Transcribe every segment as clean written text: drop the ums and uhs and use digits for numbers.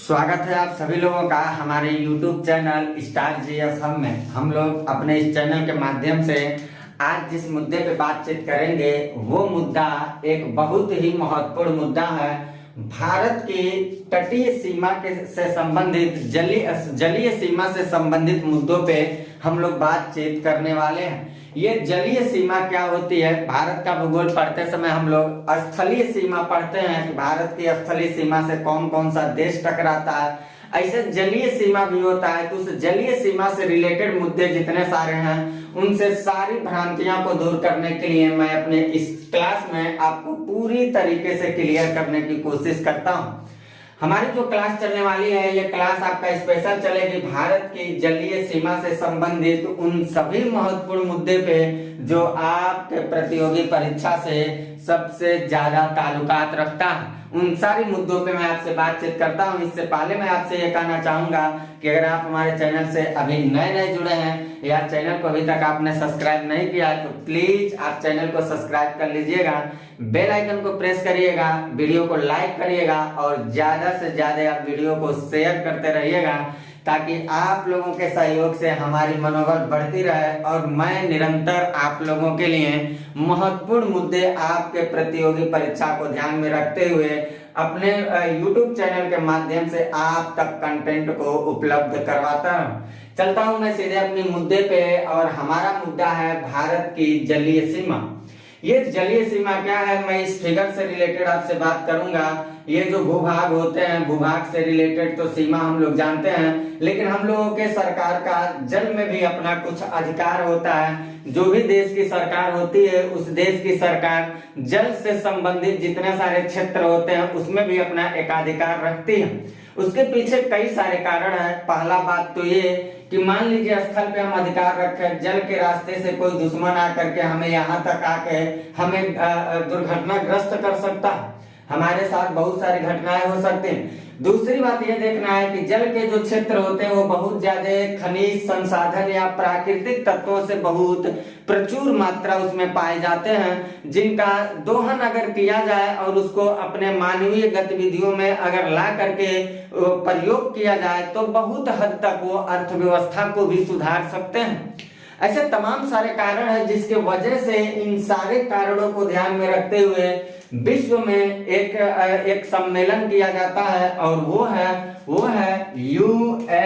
स्वागत है आप सभी लोगों का हमारे YouTube channel star GS hub में। हम लोग अपने इस चैनल के माध्यम से आज जिस मुद्दे पे बातचीत करेंगे वो मुद्दा एक बहुत ही महत्वपूर्ण मुद्दा है। भारत की तटीय सीमा के से संबंधित जलीय सीमा से संबंधित मुद्दों पे हम लोग बातचीत करने वाले हैं। ये जलीय सीमा क्या होती है? भारत का भूगोल पढ़ते समय हम लोग स्थलीय सीमा पढ़ते हैं कि भारत की स्थलीय सीमा से कौन कौन सा देश टकराता है। ऐसे जलीय सीमा भी होता है। तो उस जलीय सीमा से रिलेटेड मुद्दे जितने सारे हैं उनसे सारी भ्रांतियां को दूर करने के लिए मैं अपने इस क्लास में आपको पूरी तरीके से क्लियर करने की कोशिश करता हूं। हमारी जो क्लास चलने वाली है, ये क्लास आपका स्पेशल चलेगी भारत की जलीय सीमा से संबंधित उन सभी महत्वपूर्ण मुद्दे पे जो आपके प्रतियोगी परीक्षा से सबसे ज्यादा ताल्लुकात रखता है। उन सारी मुद्दों पे मैं आपसे बातचीत करता हूं। इससे पहले मैं आपसे ये कहना चाहूंगा कि अगर आप हमारे चैनल से अभी नए जुड़े हैं या चैनल को अभी तक आपने सब्सक्राइब नहीं किया है तो प्लीज आप चैनल को सब्सक्राइब कर लीजिएगा, बेल आइकन को प्रेस करिएगा, वीडियो को लाइक करिएगा और ज्यादा से ज्यादा आप वीडियो को शेयर करते रहिएगा ताकि आप लोगों के सहयोग से हमारी मनोबल बढ़ती रहे और मैं निरंतर आप लोगों के लिए महत्वपूर्ण मुद्दे आपके प्रतियोगी परीक्षा को ध्यान में रखते हुए अपने YouTube चैनल के माध्यम से आप तक कंटेंट को उपलब्ध करवाता हूँ। चलता हूँ मैं सीधे अपने मुद्दे पे और हमारा मुद्दा है भारत की जलीय सीमा। ये जलीय सीमा क्या है, मैं इस फिगर से रिलेटेड आपसे बात करूंगा। ये जो भूभाग होते हैं, भूभाग से रिलेटेड तो सीमा हम लोग जानते हैं, लेकिन हम लोगों के सरकार का जल में भी अपना कुछ अधिकार होता है। जो भी देश की सरकार होती है उस देश की सरकार जल से संबंधित जितने सारे क्षेत्र होते हैं उसमें भी अपना एकाधिकार रखती है। उसके पीछे कई सारे कारण हैं। पहला बात तो ये कि मान लीजिए स्थल पे हम अधिकार रखें, जल के रास्ते से कोई दुश्मन आकर के हमें यहाँ तक आके हमें दुर्घटनाग्रस्त कर सकता है। हमारे साथ बहुत सारी घटनाएं हो सकती हैं। दूसरी बात ये देखना है कि जल के जो क्षेत्र होते हैं वो बहुत ज्यादा खनिज संसाधन या प्राकृतिक तत्वों से बहुत प्रचुर मात्रा उसमें पाए जाते हैं, जिनका दोहन अगर किया जाए और उसको अपने मानवीय गतिविधियों में अगर ला करके प्रयोग किया जाए तो बहुत हद तक वो अर्थव्यवस्था को भी सुधार सकते हैं। ऐसे तमाम सारे कारण हैं जिसके वजह से इन सारे कारणों को ध्यान में रखते हुए विश्व में एक सम्मेलन किया जाता है और वो है UNCLOS।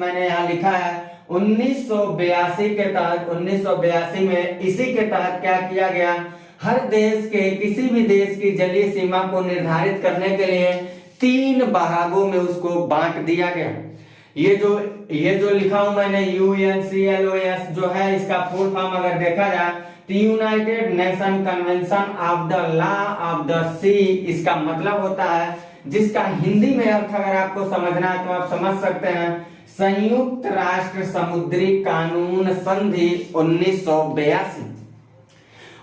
मैंने यहाँ लिखा है 1982 के तहत 1982 में इसी के तहत क्या किया गया, हर देश के किसी भी देश की जलीय सीमा को निर्धारित करने के लिए 3 भागों में उसको बांट दिया गया। ये जो लिखा हूं मैंने UNCLOS जो है, इसका फुल फॉर्म अगर देखा जाए तो United Nation convention of the law of the sea, इसका मतलब होता है, जिसका हिंदी में अर्थ अगर आपको समझना है तो आप समझ सकते हैं, संयुक्त राष्ट्र समुद्री कानून संधि 1982।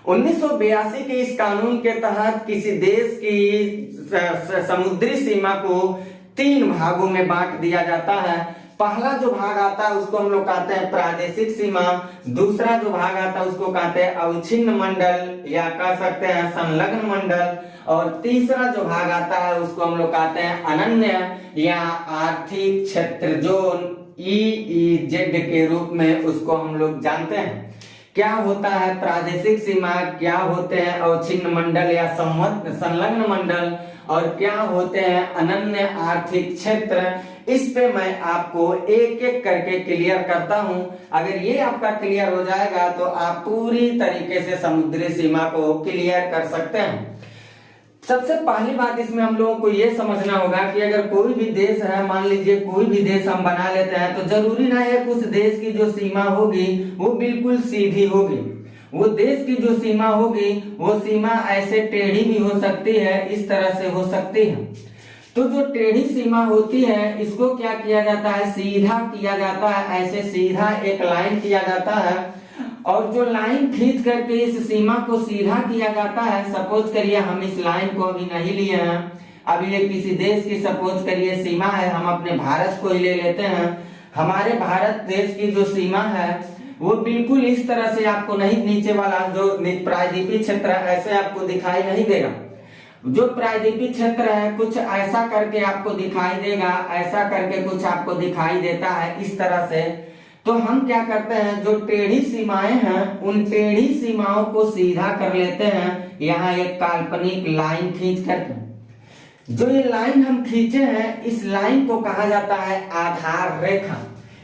1982 के इस कानून के तहत किसी देश की समुद्री सीमा को 3 भागों में बांट दिया जाता है। पहला जो भाग आता है उसको हम लोग कहते हैं प्रादेशिक सीमा, दूसरा जो भाग आता है उसको कहते हैं अवच्छिन्न मंडल या कह सकते हैं संलग्न मंडल, और तीसरा जो भाग आता है उसको हम लोग कहते हैं अनन्य या आर्थिक क्षेत्र जोन EEZ के रूप में उसको हम लोग जानते हैं। क्या होता है प्रादेशिक सीमा, क्या होते हैं अवच्छिन्न मंडल या संलग्न मंडल, और क्या होते हैं अनन्य आर्थिक क्षेत्र, इस पे मैं आपको एक एक करके क्लियर करता हूं। अगर ये आपका क्लियर हो जाएगा तो आप पूरी तरीके से समुद्री सीमा को क्लियर कर सकते हैं। सबसे पहली बात इसमें हम लोगों को ये समझना होगा कि अगर कोई भी देश है, मान लीजिए कोई भी देश हम बना लेते हैं तो जरूरी नहीं है कि उस देश की जो सीमा होगी वो बिल्कुल सीधी होगी। वो देश की जो सीमा होगी वो सीमा ऐसे टेढ़ी भी हो सकती है, इस तरह से हो सकती है। तो जो टेढ़ी सीमा होती है इसको क्या किया जाता है, सीधा किया जाता है। ऐसे सीधा एक लाइन किया जाता है और जो लाइन खींच करके इस सीमा को सीधा किया जाता है, सपोज करिए हम इस लाइन को अभी नहीं लिए हैं, अभी ये किसी देश की सपोज करिए सीमा है, हम अपने भारत को ही ले लेते हैं। हमारे भारत देश की जो सीमा है वो बिल्कुल इस तरह से आपको नहीं, नीचे वाला जो प्रायद्वीपीय क्षेत्र ऐसे आपको दिखाई नहीं देगा। जो प्रायद्वीपीय क्षेत्र है कुछ ऐसा करके आपको दिखाई देगा, ऐसा करके कुछ आपको दिखाई देता है इस तरह से। तो हम क्या करते हैं, जो टेढ़ी सीमाएं हैं उन टेढ़ी सीमाओं को सीधा कर लेते हैं, यहाँ एक काल्पनिक लाइन खींच करके। जो ये लाइन हम खींचे हैं इस लाइन को कहा जाता है आधार रेखा।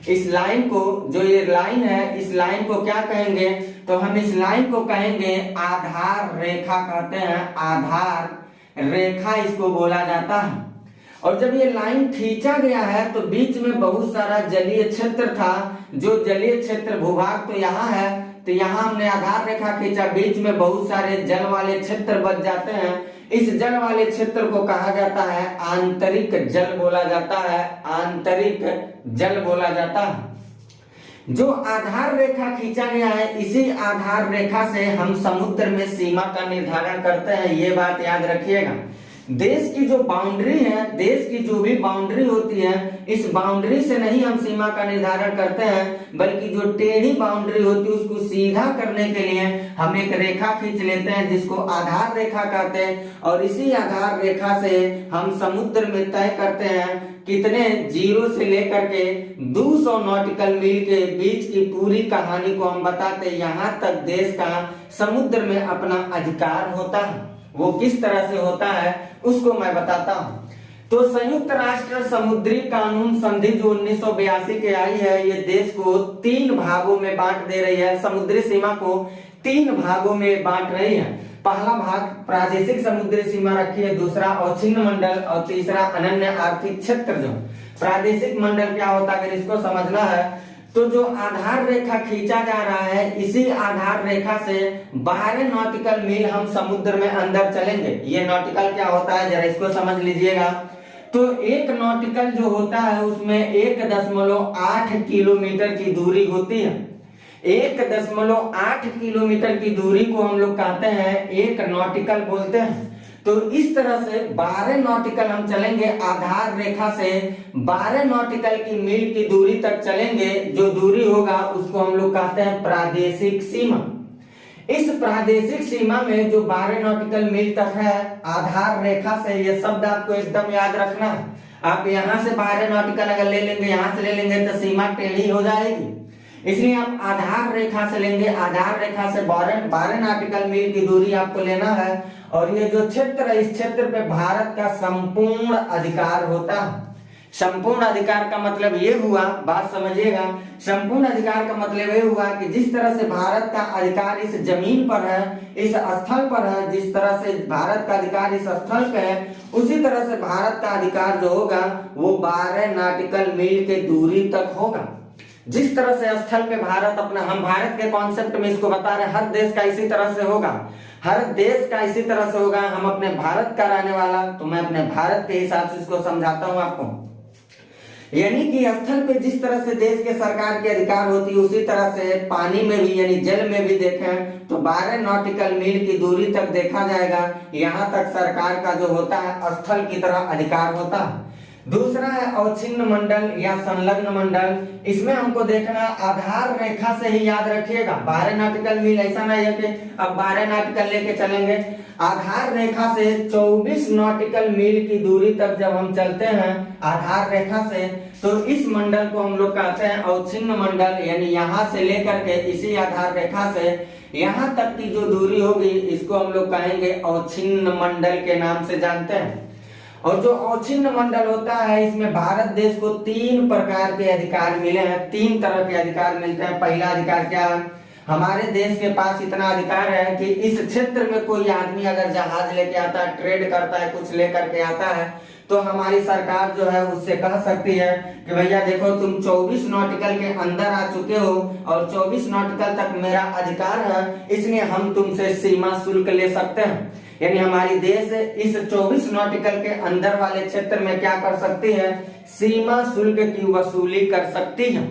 इस लाइन को, जो ये लाइन है इस लाइन को क्या कहेंगे, तो हम इस लाइन को कहेंगे आधार रेखा कहते हैं, आधार रेखा इसको बोला जाता है। और जब ये लाइन खींचा गया है तो बीच में बहुत सारा जलीय क्षेत्र था, जो जलीय क्षेत्र भूभाग तो यहाँ है, तो यहाँ हमने आधार रेखा खींचा, बीच में बहुत सारे जल वाले क्षेत्र बच जाते हैं। इस जल वाले क्षेत्र को कहा जाता है आंतरिक जल बोला जाता है, आंतरिक जल बोला जाता है। जो आधार रेखा खींचा गया है इसी आधार रेखा से हम समुद्र में सीमा का निर्धारण करते हैं, ये बात याद रखिएगा। देश की जो बाउंड्री है, देश की जो भी बाउंड्री होती है, इस बाउंड्री से नहीं हम सीमा का निर्धारण करते हैं, बल्कि जो टेढ़ी बाउंड्री होती है उसको सीधा करने के लिए हम एक रेखा खींच लेते हैं जिसको आधार रेखा कहते हैं। और इसी आधार रेखा से हम समुद्र में तय करते हैं कितने, 0 से लेकर के 200 नॉटिकल मील के बीच की पूरी कहानी को हम बताते हैं। यहाँ तक देश का समुद्र में अपना अधिकार होता है, वो किस तरह से होता है उसको मैं बताता हूँ। तो संयुक्त राष्ट्र समुद्री कानून संधि जो 1982 के आई है, ये देश को 3 भागों में बांट दे रही है, समुद्री सीमा को 3 भागों में बांट रही है। पहला भाग प्रादेशिक समुद्री सीमा रखी है, दूसरा अवच्छिन्न मंडल और तीसरा अनन्य आर्थिक क्षेत्र। जो प्रादेशिक मंडल क्या होता है अगर इसको समझना है तो जो आधार रेखा खींचा जा रहा है इसी आधार रेखा से 12 नॉटिकल मील हम समुद्र में अंदर चलेंगे। ये नॉटिकल क्या होता है जरा इसको समझ लीजिएगा। तो एक नॉटिकल जो होता है उसमें 1.8 किलोमीटर की दूरी होती है। 1.8 किलोमीटर की दूरी को हम लोग कहते हैं एक नॉटिकल बोलते हैं। तो इस तरह से 12 नॉटिकल हम चलेंगे आधार रेखा से, 12 नॉटिकल की मील की दूरी तक चलेंगे। जो दूरी होगा उसको हम लोग कहते हैं प्रादेशिक सीमा। इस प्रादेशिक सीमा में जो 12 नॉटिकल मील तक है आधार रेखा से, ये शब्द आपको एकदम याद रखना है। आप यहाँ से 12 नॉटिकल अगर ले लेंगे, यहाँ से ले लेंगे तो सीमा टेढ़ी हो जाएगी, इसलिए आप आधार रेखा से लेंगे। आधार रेखा से 12 नॉटिकल मील की दूरी आपको लेना है। और ये जो क्षेत्र है इस क्षेत्र पे भारत का संपूर्ण अधिकार होता है। संपूर्ण अधिकार का मतलब ये हुआ, बात समझिएगा, संपूर्ण अधिकार का मतलब ये हुआ कि जिस तरह से भारत का अधिकार इस जमीन पर है, इस स्थल पर है, जिस तरह से भारत का अधिकार इस स्थल पे है, उसी तरह से भारत का अधिकार जो होगा वो 12 नॉटिकल मील के दूरी तक होगा। जिस तरह से स्थल पे भारत अपना, हम भारत के कॉन्सेप्ट में इसको बता रहे हैं, हर देश का इसी तरह से होगा, हर देश का इसी तरह से होगा। हम अपने भारत का रहने वाला, तो मैं अपने भारत के हिसाब से इसको समझाता हूं आपको। यानी कि स्थल पे जिस तरह से देश के सरकार के अधिकार होती है उसी तरह से पानी में भी यानी जल में भी देखें तो 12 नॉटिकल मील की दूरी तक देखा जाएगा, यहाँ तक सरकार का जो होता है स्थल की तरह अधिकार होता है। दूसरा है अवच्छिन्न मंडल या संलग्न मंडल। इसमें हमको देखना आधार रेखा से ही याद रखिएगा, 12 नॉटिकल मील ऐसा नहीं है कि अब 12 नॉटिकल लेके चलेंगे। आधार रेखा से 24 नॉटिकल मील की दूरी तक जब हम चलते हैं आधार रेखा से, तो इस मंडल को हम लोग कहते हैं अवच्छिन्न मंडल। यानी यहाँ से लेकर के इसी आधार रेखा से यहाँ तक की जो दूरी होगी इसको हम लोग कहेंगे अवच्छिन्न मंडल के नाम से जानते हैं। और जो अवच्छिन्न मंडल होता है इसमें भारत देश को 3 प्रकार के अधिकार मिले हैं, 3 तरह के अधिकार मिलते हैं। पहला अधिकार क्या है, हमारे देश के पास इतना अधिकार है कि इस क्षेत्र में कोई आदमी अगर जहाज लेके आता है, ट्रेड करता है, कुछ लेकर के आता है, तो हमारी सरकार जो है उससे कह सकती है कि भैया देखो तुम 24 नॉटिकल के अंदर आ चुके हो और 24 नॉटिकल तक मेरा अधिकार है, इसलिए हम तुमसे सीमा शुल्क ले सकते हैं। यानी हमारी देश इस 24 नॉटिकल के अंदर वाले क्षेत्र में क्या कर सकती है, सीमा शुल्क की वसूली कर सकती है।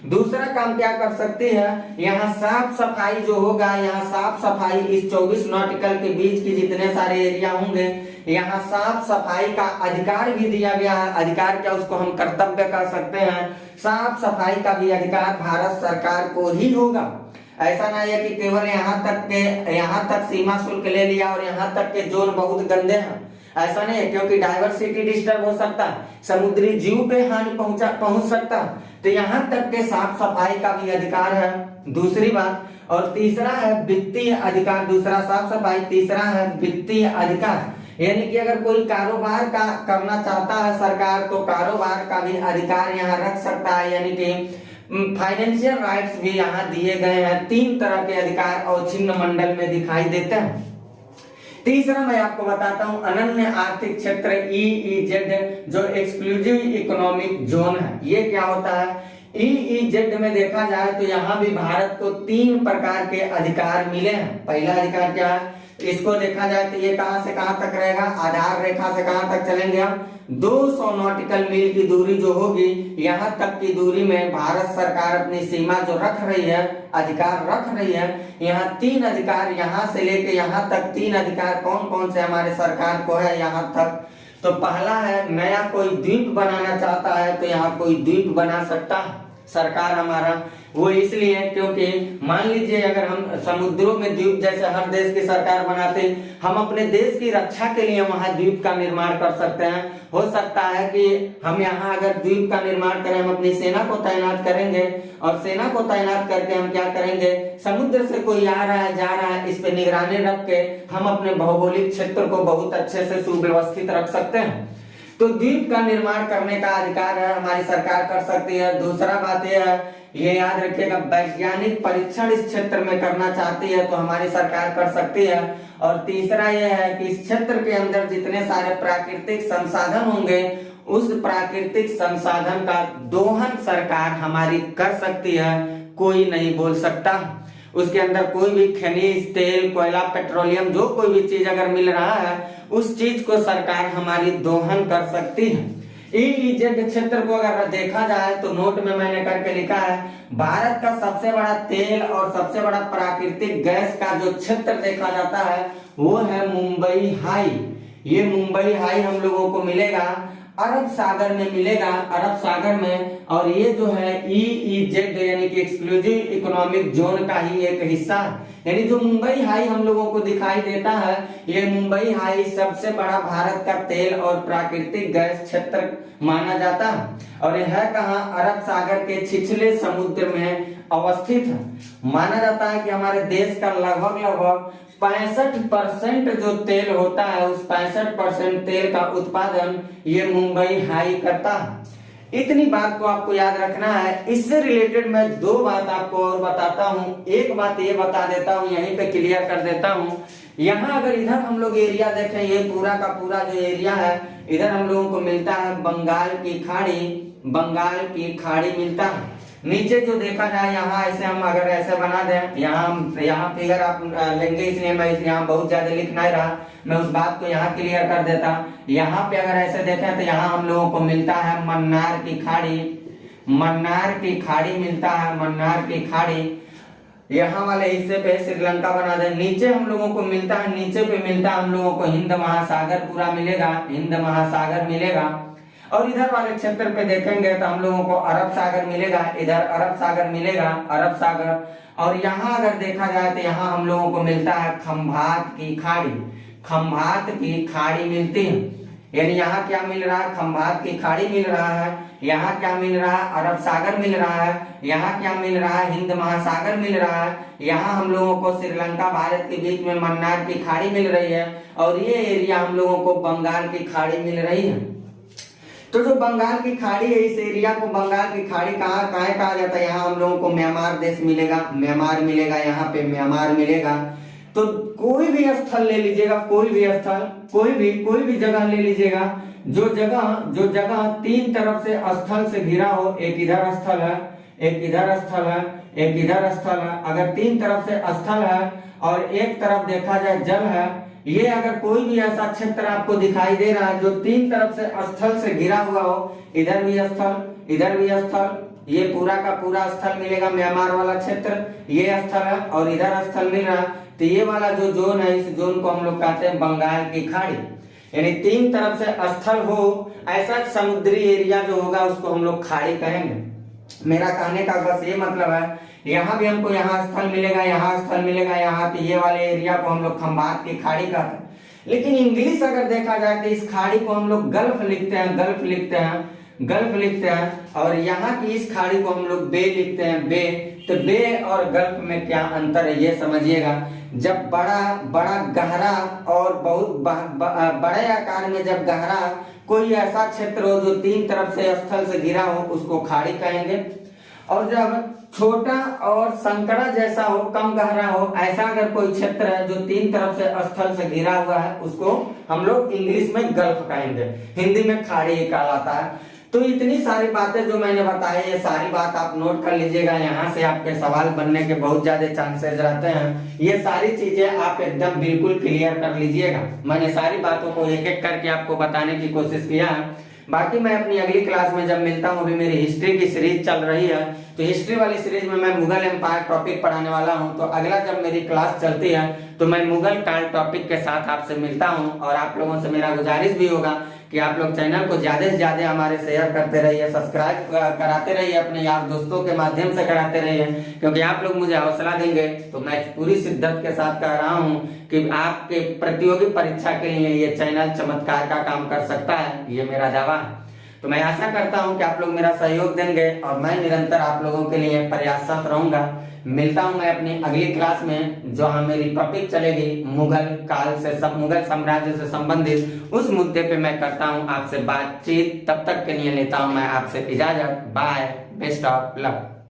दूसरा काम क्या कर सकती है, यहाँ साफ सफाई जो होगा, यहाँ साफ सफाई इस 24 नॉटिकल के बीच की जितने सारे एरिया होंगे यहाँ साफ सफाई का अधिकार भी दिया गया है। अधिकार क्या, उसको हम कर्तव्य कर सकते हैं। साफ सफाई का भी अधिकार भारत सरकार को ही होगा। ऐसा नहीं है कि केवल यहाँ तक सीमा शुल्क ले लिया और यहाँ तक के जोन बहुत गंदे हैं ऐसा नहीं है, क्योंकि डाइवर्सिटी डिस्टर्ब हो सकता है, समुद्री जीव पे हानि पहुंच सकता है। तो यहाँ तक के साफ सफाई का भी अधिकार है, दूसरी बात। और तीसरा है वित्तीय अधिकार, दूसरा साफ सफाई, तीसरा है वित्तीय अधिकार। यानी कि अगर कोई कारोबार का करना चाहता है सरकार, तो कारोबार का भी अधिकार यहाँ रख सकता है। यानी कि फाइनेंशियल राइट्स भी यहाँ दिए गए हैं। 3 तरह के अधिकार अवच्छिन्न मंडल में दिखाई देते हैं। तीसरा मैं आपको बताता हूँ अनन्य आर्थिक क्षेत्र EEZ, जो एक्सक्लूसिव इकोनॉमिक जोन है। ये क्या होता है? EEZ में देखा जाए तो यहाँ भी भारत को 3 प्रकार के अधिकार मिले हैं। पहला अधिकार क्या है? इसको देखा जाए तो ये कहां से कहां तक रहेगा? आधार रेखा से कहां तक चलेंगे हम? 200 नॉटिकल मील की दूरी जो होगी, यहाँ तक की दूरी में भारत सरकार अपनी सीमा जो रख रही है, अधिकार रख रही है। यहाँ 3 अधिकार, यहाँ से लेके यहाँ तक 3 अधिकार कौन कौन से हमारे सरकार को है यहाँ तक। तो पहला है, नया कोई द्वीप बनाना चाहता है तो यहाँ कोई द्वीप बना सकता है सरकार हमारा। वो इसलिए क्योंकि मान लीजिए अगर हम समुद्रों में द्वीप, जैसे हर देश की सरकार बनाते, हम अपने देश की रक्षा के लिए वहां द्वीप का निर्माण कर सकते हैं। हो सकता है कि हम यहाँ अगर द्वीप का निर्माण करें, हम अपनी सेना को तैनात करेंगे और सेना को तैनात करके हम क्या करेंगे, समुद्र से कोई आ रहा है जा रहा है, इस पे निगरानी रख के हम अपने भौगोलिक क्षेत्र को बहुत अच्छे से सुव्यवस्थित रख सकते हैं। तो द्वीप का निर्माण करने का अधिकार है, हमारी सरकार कर सकती है। दूसरा बात यह है, ये याद रखिएगा, वैज्ञानिक परीक्षण इस क्षेत्र में करना चाहती है तो हमारी सरकार कर सकती है। और तीसरा यह है कि इस क्षेत्र के अंदर जितने सारे प्राकृतिक संसाधन होंगे, उस प्राकृतिक संसाधन का दोहन सरकार हमारी कर सकती है, कोई नहीं बोल सकता। उसके अंदर कोई भी खनिज, तेल, कोयला, पेट्रोलियम, जो कोई भी चीज अगर मिल रहा है, उस चीज को सरकार हमारी दोहन कर सकती है। EEZ क्षेत्र को अगर देखा जाए तो नोट में मैंने करके लिखा है, भारत का सबसे बड़ा तेल और सबसे बड़ा प्राकृतिक गैस का जो क्षेत्र देखा जाता है वो है मुंबई हाई। ये मुंबई हाई हम लोगों को मिलेगा अरब सागर में, मिलेगा अरब सागर में। और ये जो है EEZ यानी कि एक्सक्लूसिव इकोनॉमिक जोन का ही एक हिस्सा है। यानी जो मुंबई हाई हम लोगों को दिखाई देता है, ये मुंबई हाई सबसे बड़ा भारत का तेल और प्राकृतिक गैस क्षेत्र माना जाता है। और यह है कहाँ? अरब सागर के छिछले समुद्र में अवस्थित है। माना जाता है कि हमारे देश का लगभग 65% जो तेल होता है, उस 65% तेल का उत्पादन ये मुंबई हाई करता है। इतनी बात को आपको याद रखना है। इससे रिलेटेड मैं 2 बात आपको और बताता हूँ। एक बात ये बता देता हूँ, यहीं पे क्लियर कर देता हूँ। यहाँ अगर इधर हम लोग एरिया देखें, ये पूरा का पूरा जो एरिया है, इधर हम लोगों को मिलता है बंगाल की खाड़ी, बंगाल की खाड़ी मिलता है। नीचे जो देखा जाए, यहाँ ऐसे हम अगर ऐसे बना दें, यहाँ फिगर आप लेंगे, इसलिए मैं यहाँ बहुत ज्यादा लिख नहीं रहा, मैं उस बात को यहाँ क्लियर कर देता। यहाँ पे अगर ऐसे देखें तो यहाँ हम लोगों को मिलता है मन्नार की खाड़ी, मन्नार की खाड़ी मिलता है, मन्नार की खाड़ी। यहाँ वाले हिस्से पे श्रीलंका बना दे। नीचे हम लोगों को मिलता है, नीचे पे मिलता है हम लोगों को हिंद महासागर पूरा मिलेगा, हिंद महासागर मिलेगा। और इधर वाले क्षेत्र पे देखेंगे तो हम लोगों को अरब सागर मिलेगा, इधर अरब सागर मिलेगा, अरब सागर। और यहाँ अगर देखा जाए तो यहाँ हम लोगों को मिलता है खंभात की खाड़ी, खंभात की खाड़ी मिलती है। यानी यहाँ क्या मिल रहा है? खंभात की खाड़ी मिल रहा है। यहाँ क्या मिल रहा है? अरब सागर मिल रहा है। यहाँ क्या मिल रहा है? हिंद महासागर मिल रहा है। यहाँ हम लोगों को श्रीलंका भारत के बीच में मन्नार की खाड़ी मिल रही है। और ये एरिया हम लोगों को बंगाल की खाड़ी मिल रही है। तो जो बंगाल की खाड़ी है, इस एरिया को बंगाल की खाड़ी कहाँ कहा जाता है? यहाँ हम लोगों को म्यांमार देश मिलेगा, म्यांमार मिलेगा, यहाँ पे म्यांमार मिलेगा। तो कोई भी स्थल ले लीजिएगा, कोई भी स्थल, कोई भी जगह ले लीजिएगा, जो जगह 3 तरफ से स्थल से घिरा हो, एक इधर स्थल है, एक इधर स्थल है, एक इधर स्थल है। अगर 3 तरफ से स्थल है और एक तरफ देखा जाए जल है, ये अगर कोई भी ऐसा क्षेत्र आपको दिखाई दे रहा है जो 3 तरफ से स्थल से घिरा हुआ हो, इधर भी स्थल, इधर भी स्थल, ये पूरा का पूरा स्थल मिलेगा, म्यांमार वाला क्षेत्र ये स्थल है और इधर स्थल मिल रहा है। तो ये वाला जो जोन है, इस जोन को हम लोग कहते हैं बंगाल की खाड़ी। यानी 3 तरफ से स्थल हो, ऐसा समुद्री एरिया जो होगा उसको हम लोग खाड़ी कहेंगे। मेरा कहने का बस ये मतलब है, यहाँ भी हमको यहाँ स्थल मिलेगा, यहाँ स्थल मिलेगा, यहाँ तो ये वाले एरिया को हम लोग खंभात की खाड़ी कहते हैं। लेकिन इंग्लिश अगर देखा जाए तो इस खाड़ी को हम लोग गल्फ लिखते हैं, गल्फ लिखते हैं, गल्फ लिखते हैं। और यहाँ की इस खाड़ी को हम लोग बे लिखते हैं, बे। तो बे और गल्फ में क्या अंतर है ये समझिएगा। जब बड़ा बड़ा गहरा और बहुत बड़े आकार में जब गहरा कोई ऐसा क्षेत्र हो जो तीन तरफ से स्थल से घिरा हो उसको खाड़ी कहेंगे। और जब छोटा और संकरा जैसा हो, कम गहरा हो, ऐसा अगर कोई क्षेत्र है जो तीन तरफ से स्थल से घिरा हुआ है उसको हम लोग इंग्लिश में गल्फ कहेंगे, हिंदी में खाड़ी कहलाता है। तो इतनी सारी बातें जो मैंने बताई ये सारी बात आप नोट कर लीजिएगा। यहाँ से आपके सवाल बनने के बहुत ज्यादा चांसेस रहते हैं। ये सारी चीजें आप एकदम बिल्कुल क्लियर कर लीजिएगा। मैंने सारी बातों को एक एक करके आपको बताने की कोशिश किया है। बाकी मैं अपनी अगली क्लास में जब मिलता हूँ, अभी मेरी हिस्ट्री की सीरीज चल रही है तो हिस्ट्री वाली सीरीज में मैं मुगल एम्पायर टॉपिक पढ़ाने वाला हूँ। तो अगला जब मेरी क्लास चलती है तो मैं मुगल काल टॉपिक के साथ आपसे मिलता हूँ। और आप लोगों से मेरा गुजारिश भी होगा कि आप लोग चैनल को ज्यादा से ज्यादा हमारे शेयर करते रहिए, सब्सक्राइब कराते रहिए, अपने यार दोस्तों के माध्यम से कराते रहिए, क्योंकि आप लोग मुझे हौसला देंगे तो मैं पूरी शिद्दत के साथ कह रहा हूँ कि आपके प्रतियोगी परीक्षा के लिए ये चैनल चमत्कार का काम कर सकता है, ये मेरा दावा है। तो मैं आशा करता हूं कि आप लोग मेरा सहयोग देंगे और मैं निरंतर आप लोगों के लिए प्रयासरत रहूंगा। मिलता हूं मैं अपनी अगली क्लास में जहां मेरी टॉपिक चलेगी मुगल काल से, मुगल साम्राज्य से संबंधित उस मुद्दे पे मैं करता हूं आपसे बातचीत। तब तक के लिए लेता हूं मैं आपसे इजाजत। Bye, best of luck.